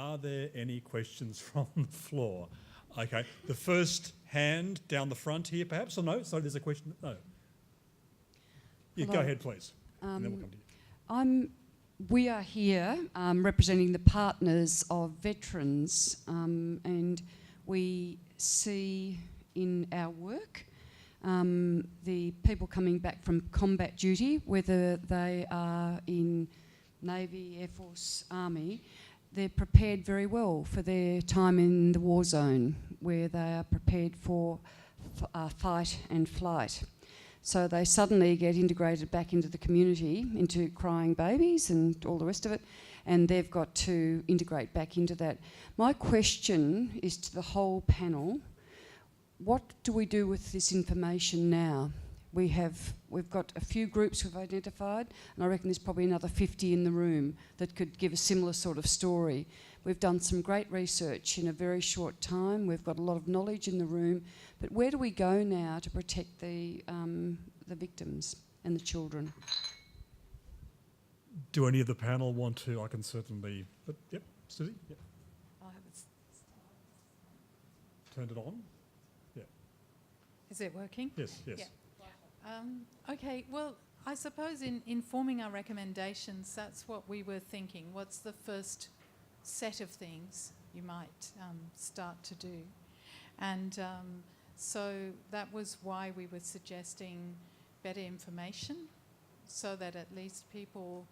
Are there any questions from the floor? Okay, the first hand down the front here, perhaps, or no? So there's a question. No. Yeah, go ahead, please, and then we'll come to you. We are here representing the partners of veterans, and we see in our work the people coming back from combat duty, whether they are in Navy, Air Force, Army, they're prepared very well for their time in the war zone, where they are prepared for fight and flight. So they suddenly get integrated back into the community, into crying babies and all the rest of it, and they've got to integrate back into that. My question is to the whole panel: what do we do with this information now? We've got a few groups we've identified, and I reckon there's probably another 50 in the room that could give a similar sort of story. We've done some great research in a very short time. We've got a lot of knowledge in the room, but where do we go now to protect the victims and the children? Do any of the panel want to? I can certainly. Yep, Susie. Yep. I'll have it. Turned it on. Yeah. Is it working? Yes. Yes. Yeah. Okay, well, I suppose in forming our recommendations, that's what we were thinking. What's the first set of things you might start to do? And so that was why we were suggesting better information, so that at least people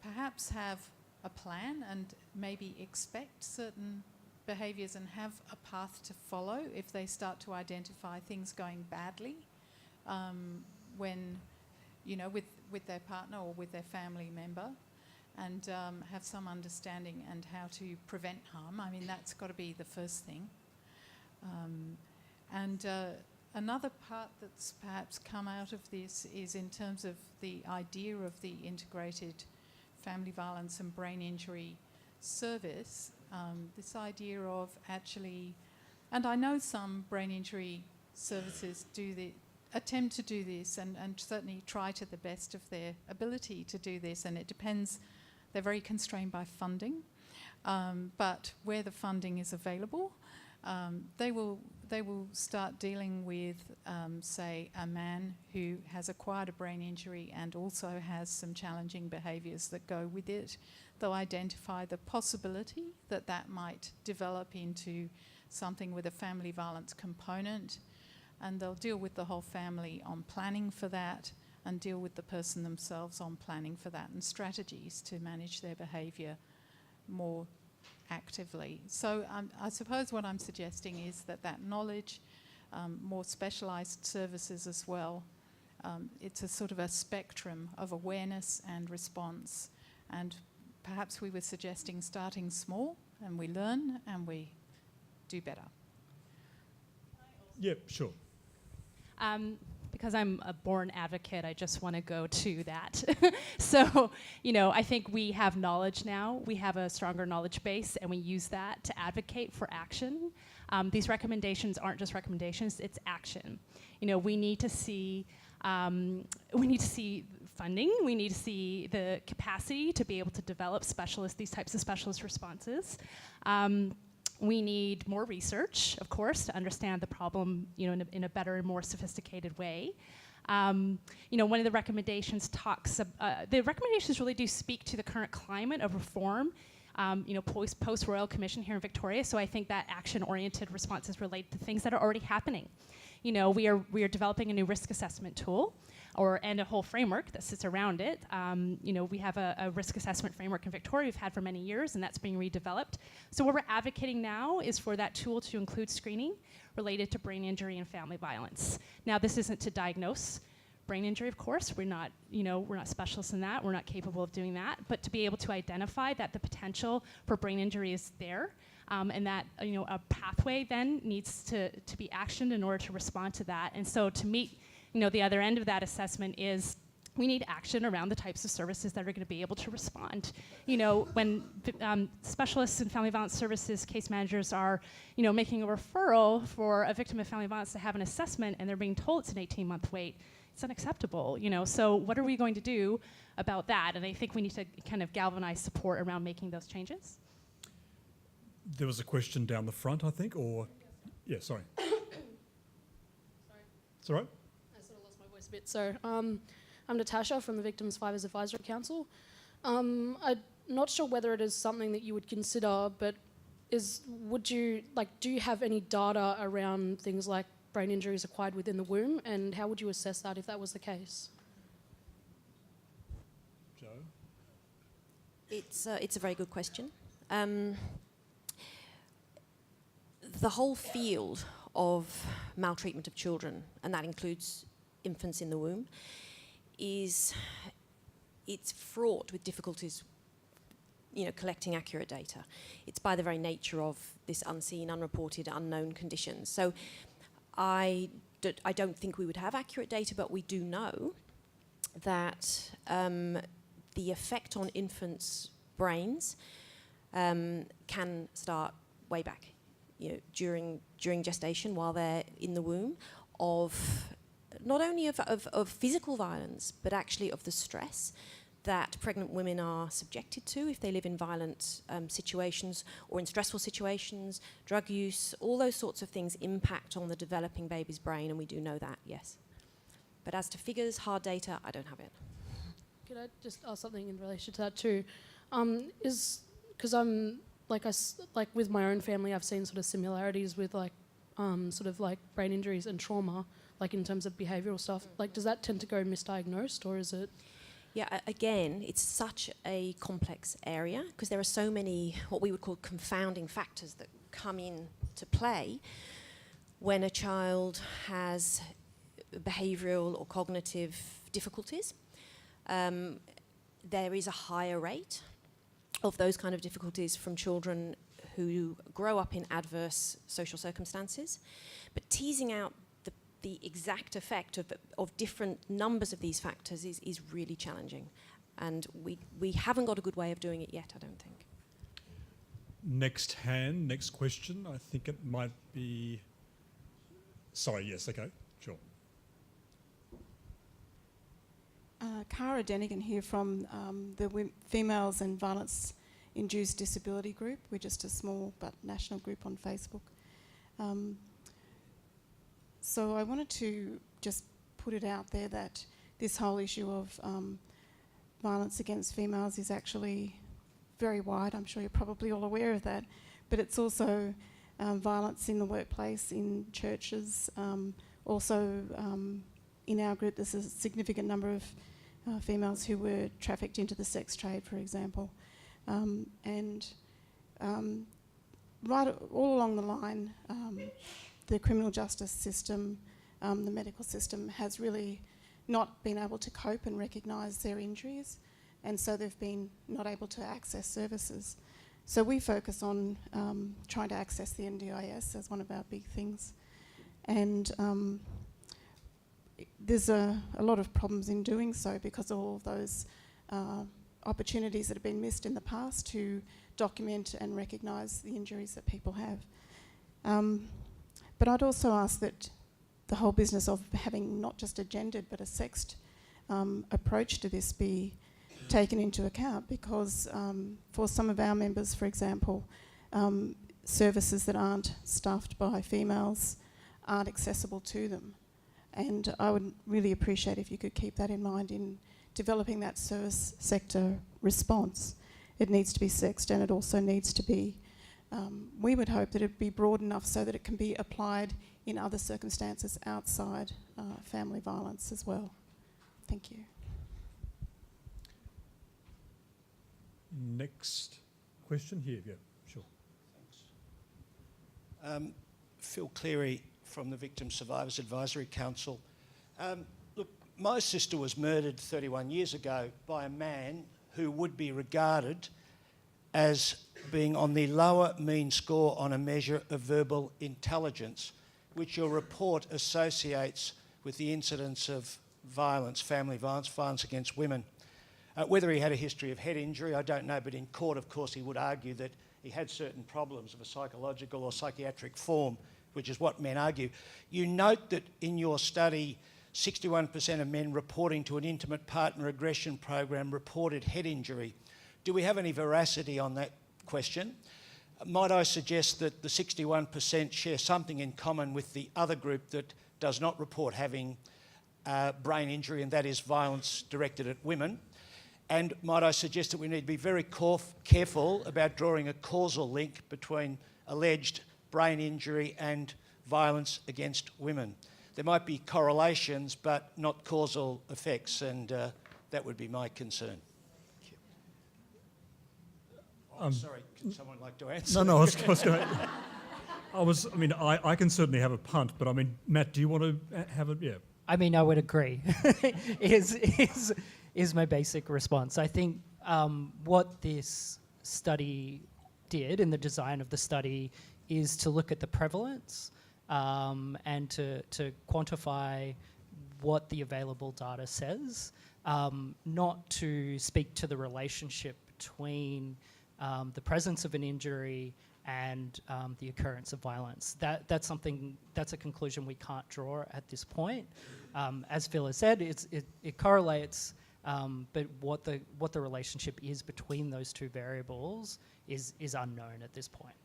perhaps have a plan and maybe expect certain behaviours and have a path to follow if they start to identify things going badly. When, with their partner or with their family member, and have some understanding and how to prevent harm. I mean, that's got to be the first thing. Another part that's perhaps come out of this is in terms of the idea of the integrated family violence and brain injury service, this idea of actually, and I know some brain injury services attempt to do this and certainly try to the best of their ability to do this, and it depends, they're very constrained by funding, but where the funding is available, they will start dealing with, say, a man who has acquired a brain injury and also has some challenging behaviours that go with it. They'll identify the possibility that that might develop into something with a family violence component, and they'll deal with the whole family on planning for that and deal with the person themselves on planning for that and strategies to manage their behaviour more actively. So I suppose what I'm suggesting is that knowledge, more specialised services as well, it's a sort of a spectrum of awareness and response, and perhaps we were suggesting starting small and we learn and we do better. Yep, sure. Because I'm a born advocate, I just want to go to that. So, I think we have knowledge now. We have a stronger knowledge base, and we use that to advocate for action. These recommendations aren't just recommendations; it's action. We need to see funding. We need to see the capacity to be able to develop these types of specialist responses. We need more research, of course, to understand the problem, in a better and more sophisticated way. One of the recommendations the recommendations really do speak to the current climate of reform, post-Royal Commission here in Victoria. So I think that action-oriented responses relate to things that are already happening. We are developing a new risk assessment tool, and a whole framework that sits around it. We have a risk assessment framework in Victoria we've had for many years, and that's being redeveloped. So what we're advocating now is for that tool to include screening related to brain injury and family violence. Now, this isn't to diagnose brain injury, of course. We're not specialists in that. We're not capable of doing that. But to be able to identify that the potential for brain injury is there, and that a pathway then needs to be actioned in order to respond to that. And so to meet the other end of that assessment is we need action around the types of services that are going to be able to respond. When specialists in family violence services, case managers are, making a referral for a victim of family violence to have an assessment, and they're being told it's an 18-month wait, it's unacceptable. So what are we going to do about that? And I think we need to kind of galvanize support around making those changes. There was a question down the front, I think, or... Yeah, sorry. Sorry. It's all right? I sort of lost my voice a bit. So, I'm Natasha from the Victim Survivors Advisory Council. I'm not sure whether it is something that you would consider, but do you have any data around things like brain injuries acquired within the womb, and how would you assess that if that was the case? Joe? It's a very good question. The whole field of maltreatment of children, and that includes infants in the womb, it's fraught with difficulties, collecting accurate data. It's by the very nature of this unseen, unreported, unknown conditions. So I don't think we would have accurate data, but we do know that the effect on infants' brains can start way back, during gestation, while they're in the womb, of not only of physical violence, but actually of the stress that pregnant women are subjected to if they live in violent situations or in stressful situations. Drug use, all those sorts of things impact on the developing baby's brain, and we do know that, yes. But as to figures, hard data, I don't have it. Could I just ask something in relation to that too? Because I'm like with my own family, I've seen sort of similarities with sort of like brain injuries and trauma, like in terms of behavioural stuff. Like, does that tend to go misdiagnosed, or is it? Yeah, again, it's such a complex area because there are so many what we would call confounding factors that come in to play when a child has behavioural or cognitive difficulties. There is a higher rate of those kind of difficulties from children who grow up in adverse social circumstances, but teasing out the exact effect of different numbers of these factors is really challenging, and we haven't got a good way of doing it yet, I don't think. Next question. I think it might be... Sorry, yes, okay, sure. Cara Denigan here from the Females and Violence-Induced Disability Group. We're just a small but national group on Facebook. So I wanted to just put it out there that this whole issue of violence against females is actually very wide. I'm sure you're probably all aware of that. But it's also violence in the workplace, in churches. Also, in our group, there's a significant number of females who were trafficked into the sex trade, for example. Right all along the line, the criminal justice system, the medical system has really not been able to cope and recognise their injuries, and so they've been not able to access services. So we focus on trying to access the NDIS as one of our big things. And there's a lot of problems in doing so because of all of those opportunities that have been missed in the past to document and recognise the injuries that people have. But I'd also ask that the whole business of having not just a gendered but a sexed approach to this be taken into account, because for some of our members, for example, services that aren't staffed by females aren't accessible to them. And I would really appreciate if you could keep that in mind in developing that service sector response. It needs to be sexed, and it also needs to be, we would hope that it be broad enough so that it can be applied in other circumstances outside family violence as well. Thank you. Next question here, yeah, sure. Thanks. Phil Cleary from the Victim Survivors Advisory Council. Look, my sister was murdered 31 years ago by a man who would be regarded as being on the lower mean score on a measure of verbal intelligence, which your report associates with the incidence of violence, family violence, violence against women. Whether he had a history of head injury, I don't know, but in court, of course, he would argue that he had certain problems of a psychological or psychiatric form, which is what men argue. You note that in your study, 61% of men reporting to an intimate partner aggression program reported head injury. Do we have any veracity on that question? Might I suggest that the 61% share something in common with the other group that does not report having brain injury, and that is violence directed at women? And might I suggest that we need to be very careful about drawing a causal link between alleged brain injury and violence against women. There might be correlations, but not causal effects, and that would be my concern. Sorry, could someone like to answer? No, I was going to... I can certainly have a punt, but I mean, Matt, do you want to have it? Yeah. I mean, I would agree, is my basic response. I think what this study did in the design of the study is to look at the prevalence and to quantify what the available data says, not to speak to the relationship between the presence of an injury and the occurrence of violence. That's a conclusion we can't draw at this point. As Phil has said, it correlates, but what the relationship is between those two variables is unknown at this point.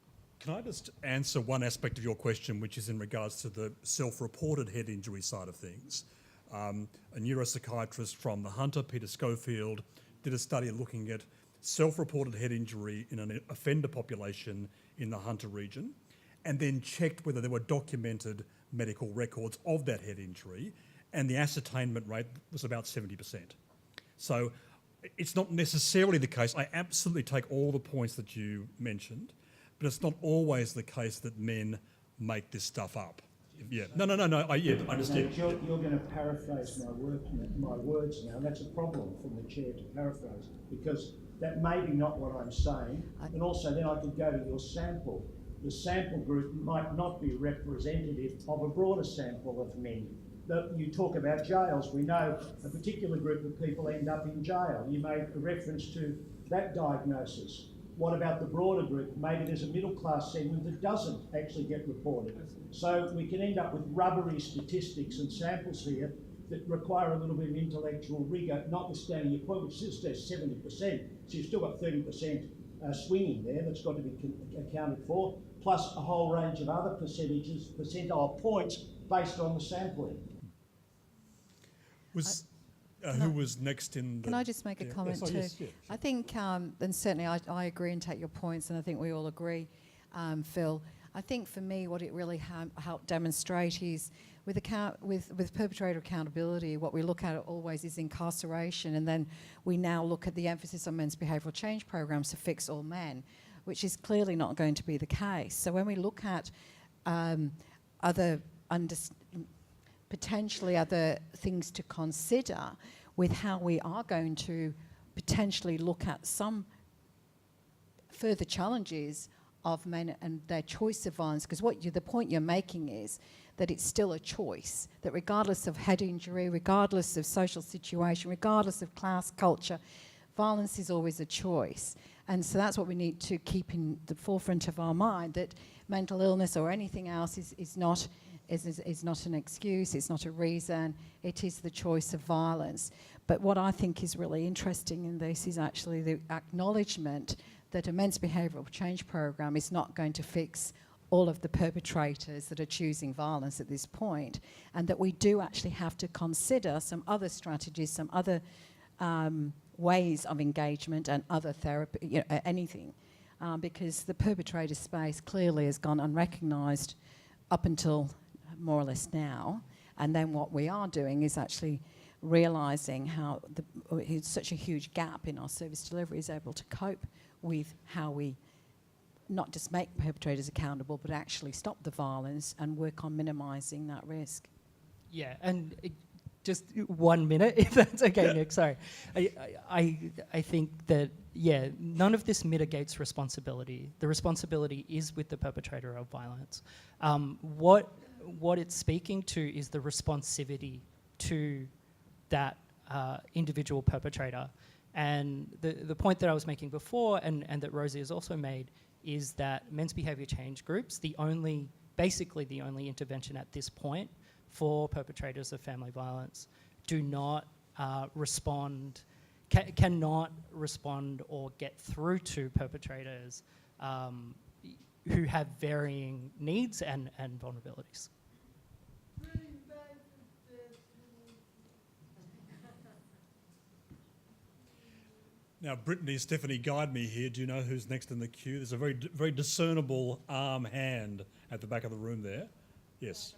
Can I just answer one aspect of your question, which is in regards to the self-reported head injury side of things? A neuropsychiatrist from the Hunter, Peter Schofield, did a study looking at self-reported head injury in an offender population in the Hunter region, and then checked whether there were documented medical records of that head injury, and the ascertainment rate was about 70%. So it's not necessarily the case. I absolutely take all the points that you mentioned, but it's not always the case that men make this stuff up. Yeah. No. I understand. You're going to paraphrase my words now, and that's a problem from the chair to paraphrase, because that may be not what I'm saying, and also then I could go to your sample. The sample group might not be representative of a broader sample of men. You talk about jails. We know a particular group of people end up in jail. You made a reference to that diagnosis. What about the broader group? Maybe there's a middle class segment that doesn't actually get reported. So we can end up with rubbery statistics and samples here that require a little bit of intellectual rigour, notwithstanding your point, which still says 70%. So you've still got 30% swinging there that's got to be accounted for, plus a whole range of other percentile points based on the sampling. Who was next in the... Can I just make a comment too? Yes, sure. I think, and certainly I agree and take your points, and I think we all agree, Phil. I think for me what it really helped demonstrate is with perpetrator accountability, what we look at always is incarceration, and then we now look at the emphasis on men's behavioural change programs to fix all men, which is clearly not going to be the case. So when we look at potentially other things to consider with how we are going to potentially look at some further challenges of men and their choice of violence, because the point you're making is that it's still a choice, that regardless of head injury, regardless of social situation, regardless of class, culture, violence is always a choice. And so that's what we need to keep in the forefront of our mind, that mental illness or anything else is not an excuse, it's not a reason, it is the choice of violence. But what I think is really interesting in this is actually the acknowledgement that a men's behavioural change program is not going to fix all of the perpetrators that are choosing violence at this point, and that we do actually have to consider some other strategies, some other ways of engagement and other therapy, anything, because the perpetrator space clearly has gone unrecognised up until more or less now, and then what we are doing is actually realising how it's such a huge gap in our service delivery is able to cope with how we not just make perpetrators accountable, but actually stop the violence and work on minimising that risk. Yeah, and just 1 minute, if that's okay, Nick, sorry. I think that, none of this mitigates responsibility. The responsibility is with the perpetrator of violence. What it's speaking to is the responsivity to that individual perpetrator. And the point that I was making before, and that Rosie has also made, is that men's behaviour change groups, basically the only intervention at this point for perpetrators of family violence, do not cannot respond or get through to perpetrators who have varying needs and vulnerabilities. Now, Brittany, Stephanie, guide me here. Do you know who's next in the queue? There's a very discernible arm hand at the back of the room there. Yes.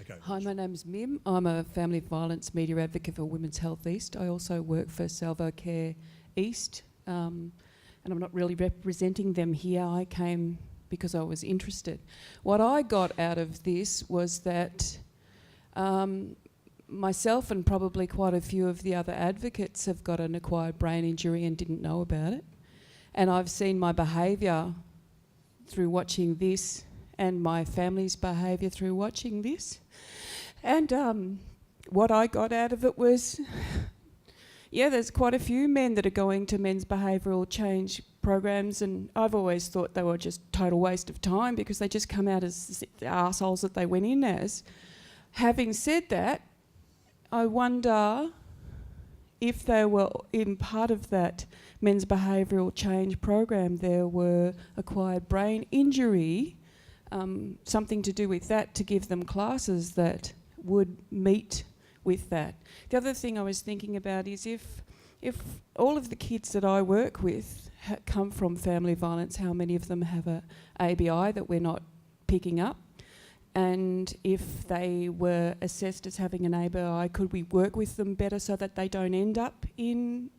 Okay. Hi, my name's Mim. I'm a family violence media advocate for Women's Health East. I also work for Salvo Care East, and I'm not really representing them here. I came because I was interested. What I got out of this was that myself and probably quite a few of the other advocates have got an acquired brain injury and didn't know about it. And I've seen my behaviour through watching this and my family's behaviour through watching this. And what I got out of it was, yeah, there's quite a few men that are going to men's behavioural change programs, and I've always thought they were just total waste of time because they just come out as the arseholes that they went in as. Having said that, I wonder if they were in part of that men's behavioural change program, there were acquired brain injury, something to do with that, to give them classes that would meet with that. The other thing I was thinking about is if all of the kids that I work with come from family violence, how many of them have a ABI that we're not picking up? And if they were assessed as having an ABI, could we work with them better so that they don't end up in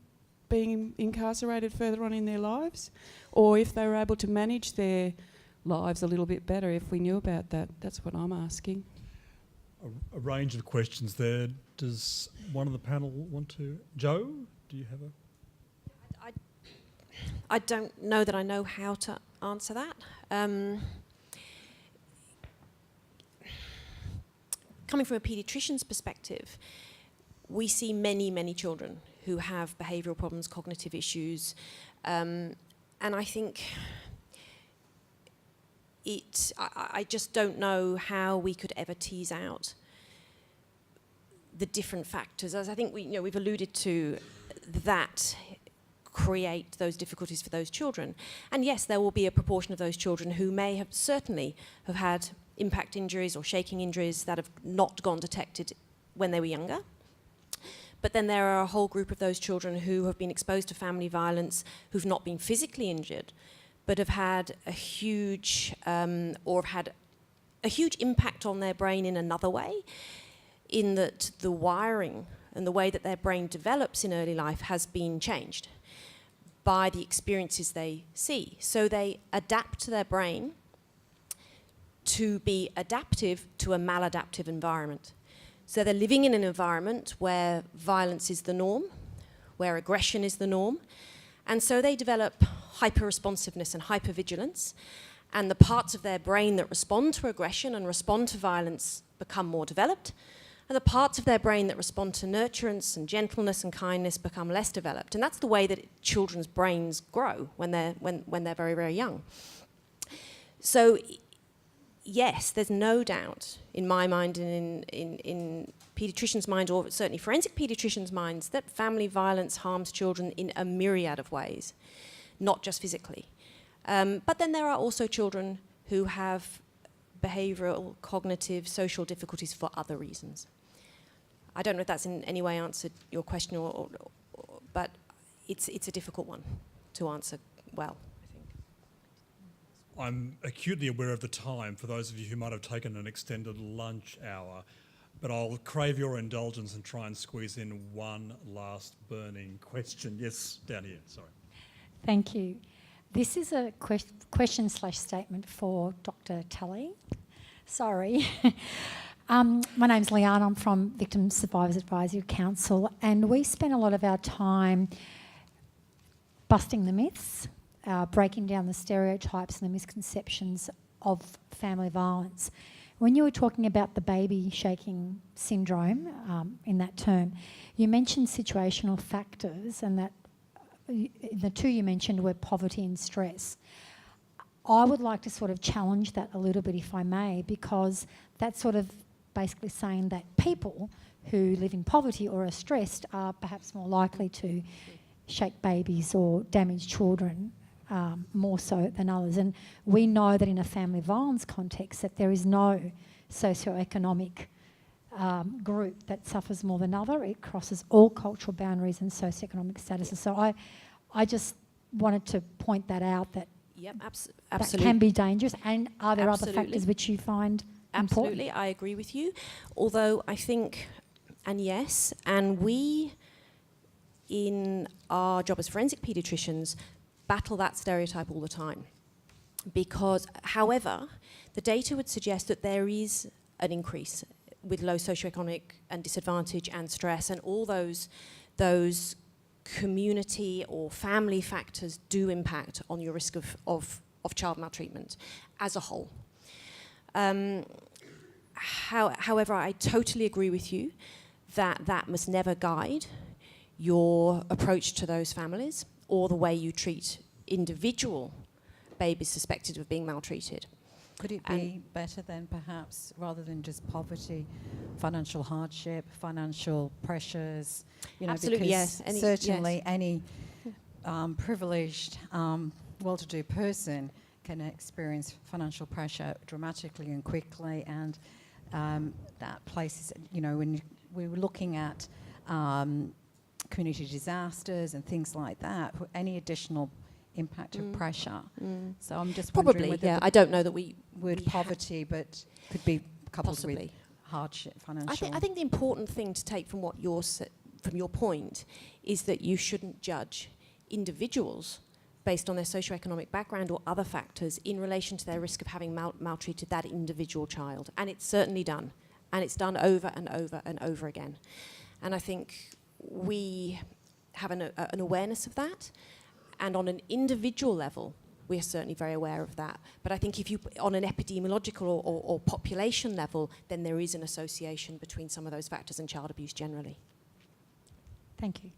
being incarcerated further on in their lives? Or if they were able to manage their lives a little bit better, if we knew about that? That's what I'm asking. A range of questions there. Does one of the panel want to? Joe, do you have a... I don't know that I know how to answer that. Coming from a paediatrician's perspective, we see many, many children who have behavioural problems, cognitive issues, and I think I just don't know how we could ever tease out the different factors. As I think we've alluded to, that create those difficulties for those children. And yes, there will be a proportion of those children who may have certainly have had impact injuries or shaking injuries that have not gone detected when they were younger. But then there are a whole group of those children who have been exposed to family violence, who've not been physically injured, but have had a huge impact on their brain in another way, in that the wiring and the way that their brain develops in early life has been changed by the experiences they see. So they adapt their brain to be adaptive to a maladaptive environment. So they're living in an environment where violence is the norm, where aggression is the norm, and so they develop hyper-responsiveness and hypervigilance, and the parts of their brain that respond to aggression and respond to violence become more developed, and the parts of their brain that respond to nurturance and gentleness and kindness become less developed. And that's the way that children's brains grow when they're very, very young. So yes, there's no doubt in my mind and in paediatricians' minds, or certainly forensic paediatricians' minds, that family violence harms children in a myriad of ways, not just physically. But then there are also children who have behavioural, cognitive, social difficulties for other reasons. I don't know if that's in any way answered your question, but it's a difficult one to answer well. I'm acutely aware of the time for those of you who might have taken an extended lunch hour, but I'll crave your indulgence and try and squeeze in one last burning question. Yes, down here, sorry. Thank you. This is a question/statement for Dr. Tully. Sorry. My name's Leanne, I'm from Victim Survivors Advisory Council, and we spend a lot of our time busting the myths, breaking down the stereotypes and the misconceptions of family violence. When you were talking about the baby shaking syndrome, in that term, you mentioned situational factors, and that the two you mentioned were poverty and stress. I would like to sort of challenge that a little bit, if I may, because that's sort of basically saying that people who live in poverty or are stressed are perhaps more likely to shake babies or damage children. more so than others. And we know that in a family violence context that there is no socioeconomic group that suffers more than other. It crosses all cultural boundaries and socioeconomic statuses. So I just wanted to point that out, that Yep, that absolutely. can be dangerous. And are there Absolutely. other factors which you find Absolutely, important? I agree with you. Although I think, and we, in our job as forensic paediatricians, battle that stereotype all the time. Because, however, the data would suggest that there is an increase with low socioeconomic and disadvantage and stress, and all those community or family factors do impact on your risk of child maltreatment as a whole. However, I totally agree with you that must never guide your approach to those families or the way you treat individual babies suspected of being maltreated. Could it be better then, perhaps, rather than just poverty, financial hardship, financial pressures? You know, Absolutely, because yes. certainly any privileged, well-to-do person can experience financial pressure dramatically and quickly, and that places, you know, when we were looking at community disasters and things like that, any additional impact of pressure. So I'm just wondering Probably, whether yeah. the I don't know that we word poverty, but could be coupled Possibly. with hardship, financial. I think the important thing to take from what from your point is that you shouldn't judge individuals based on their socioeconomic background or other factors in relation to their risk of having maltreated that individual child. And it's certainly done. And it's done over and over and over again. And I think we have an awareness of that. And on an individual level, we are certainly very aware of that. But I think if you, on an epidemiological or population level, then there is an association between some of those factors and child abuse generally. Thank you.